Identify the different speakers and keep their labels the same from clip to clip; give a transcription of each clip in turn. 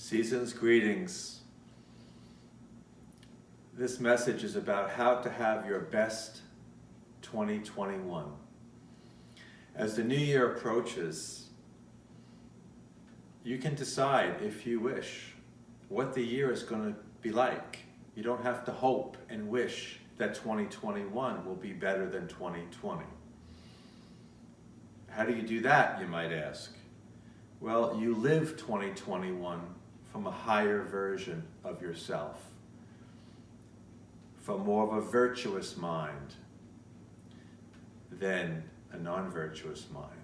Speaker 1: Season's greetings. This message is about how to have your best 2021. As the new year approaches, you can decide, if you wish, what the year is going to be like. You don't have to hope and wish that 2021 will be better than 2020. How do you do that, you might ask? Well, you live 2021 from a higher version of yourself, from more of a virtuous mind than a non-virtuous mind.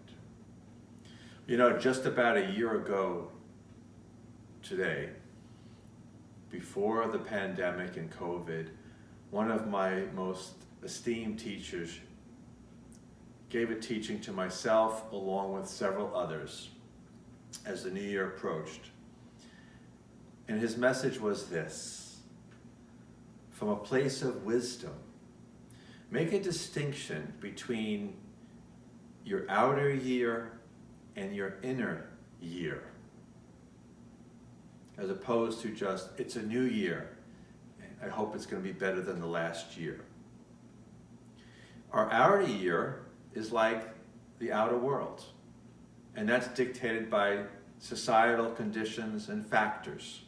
Speaker 1: You know, just about a year ago today, before the pandemic and COVID, one of my most esteemed teachers gave a teaching to myself along with several others as the new year approached. And his message was this: from a place of wisdom, make a distinction between your outer year and your inner year, as opposed to just, it's a new year, I hope it's going to be better than the last year. Our outer year is like the outer world, and that's dictated by societal conditions and factors: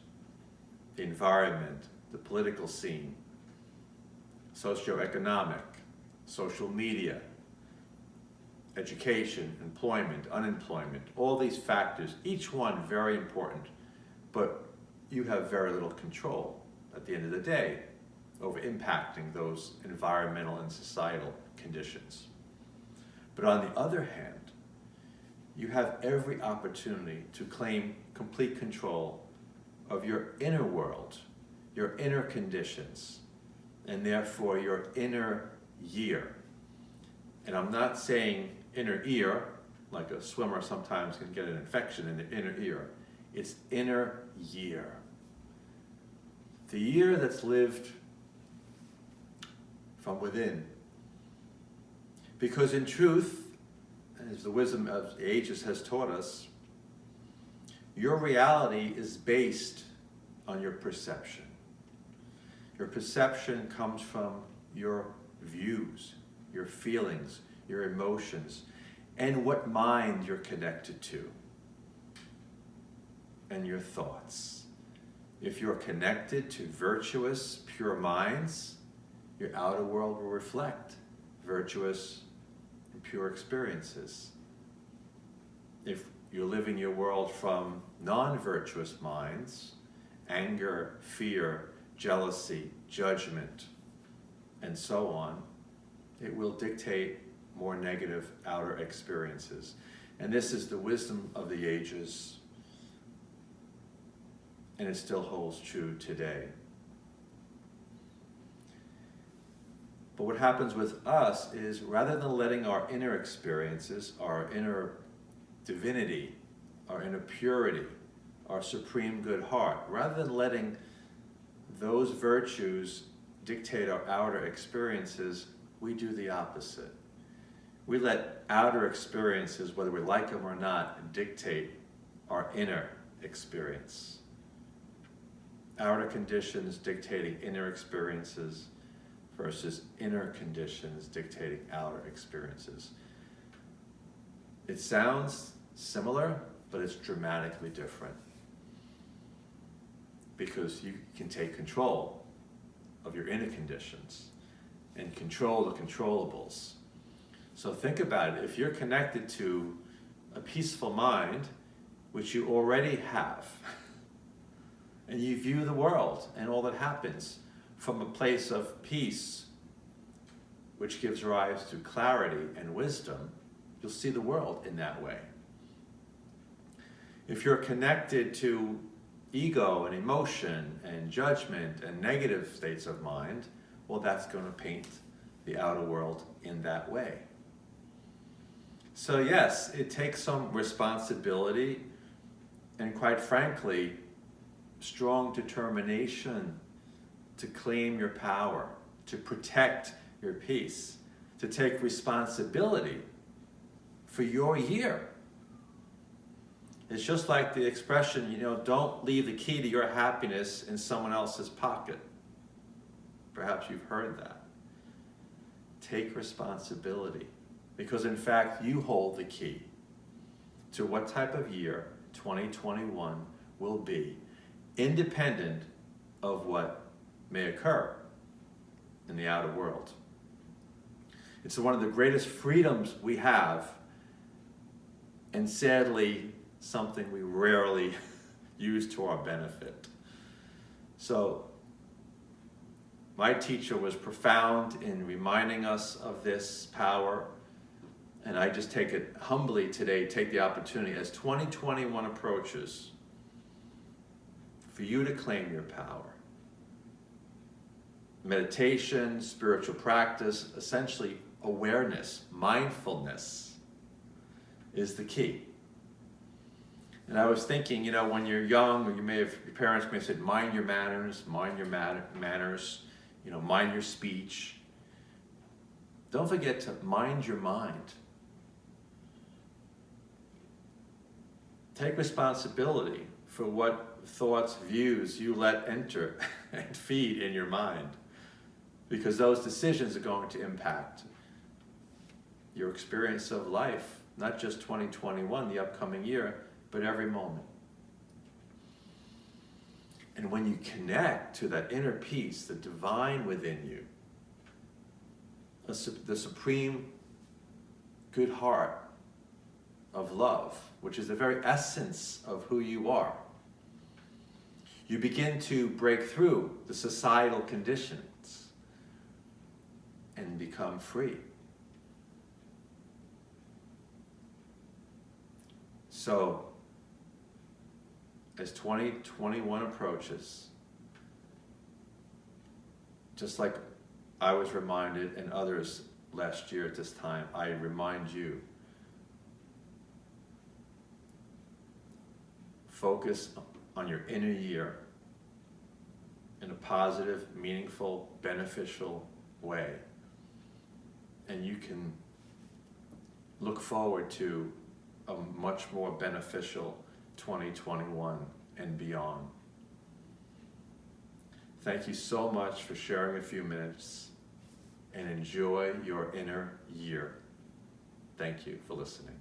Speaker 1: the environment, the political scene, socioeconomic, social media, education, employment, unemployment, all these factors, each one very important, but you have very little control at the end of the day over impacting those environmental and societal conditions. But on the other hand, you have every opportunity to claim complete control of your inner world, your inner conditions, and therefore your inner year. And I'm not saying inner ear, like a swimmer sometimes can get an infection in the inner ear. It's inner year. The year that's lived from within. Because in truth, as the wisdom of the ages has taught us, your reality is based on your perception. Your perception comes from your views, your feelings, your emotions, and what mind you're connected to, and your thoughts. If you're connected to virtuous, pure minds, your outer world will reflect virtuous and pure experiences. If you're living your world from non-virtuous minds, anger, fear, jealousy, judgment, and so on, it will dictate more negative outer experiences. And this is the wisdom of the ages, and it still holds true today. But what happens with us is, rather than letting our inner experiences, our inner divinity, our inner purity, our supreme good heart, rather than letting those virtues dictate our outer experiences, we do the opposite. We let outer experiences, whether we like them or not, dictate our inner experience. Outer conditions dictating inner experiences versus inner conditions dictating outer experiences. It sounds similar, but it's dramatically different, because you can take control of your inner conditions and control the controllables. So think about it. If you're connected to a peaceful mind, which you already have, and you view the world and all that happens from a place of peace, which gives rise to clarity and wisdom, you'll see the world in that way. If you're connected to ego and emotion and judgment and negative states of mind, well, that's going to paint the outer world in that way. So yes, it takes some responsibility and, quite frankly, strong determination to claim your power, to protect your peace, to take responsibility for your year. It's just like the expression, don't leave the key to your happiness in someone else's pocket. Perhaps you've heard that. Take responsibility, because in fact you hold the key to what type of year 2021 will be, independent of what may occur in the outer world. It's one of the greatest freedoms we have, and sadly, something we rarely use to our benefit. So, my teacher was profound in reminding us of this power, and I just take it humbly today, take the opportunity as 2021 approaches for you to claim your power. Meditation, spiritual practice, essentially awareness, mindfulness is the key. And I was thinking, when you're young, or your parents may have said, mind your manners, mind your speech. Don't forget to mind your mind. Take responsibility for what thoughts, views you let enter and feed in your mind, because those decisions are going to impact your experience of life, not just 2021, the upcoming year, but every moment. And when you connect to that inner peace, the divine within you, the supreme good heart of love, which is the very essence of who you are, you begin to break through the societal conditions and become free. So, as 2021 approaches, just like I was reminded and others last year at this time, I remind you, focus on your inner year in a positive, meaningful, beneficial way. And you can look forward to a much more beneficial 2021 and beyond. Thank you so much for sharing a few minutes, and enjoy your inner year. Thank you for listening.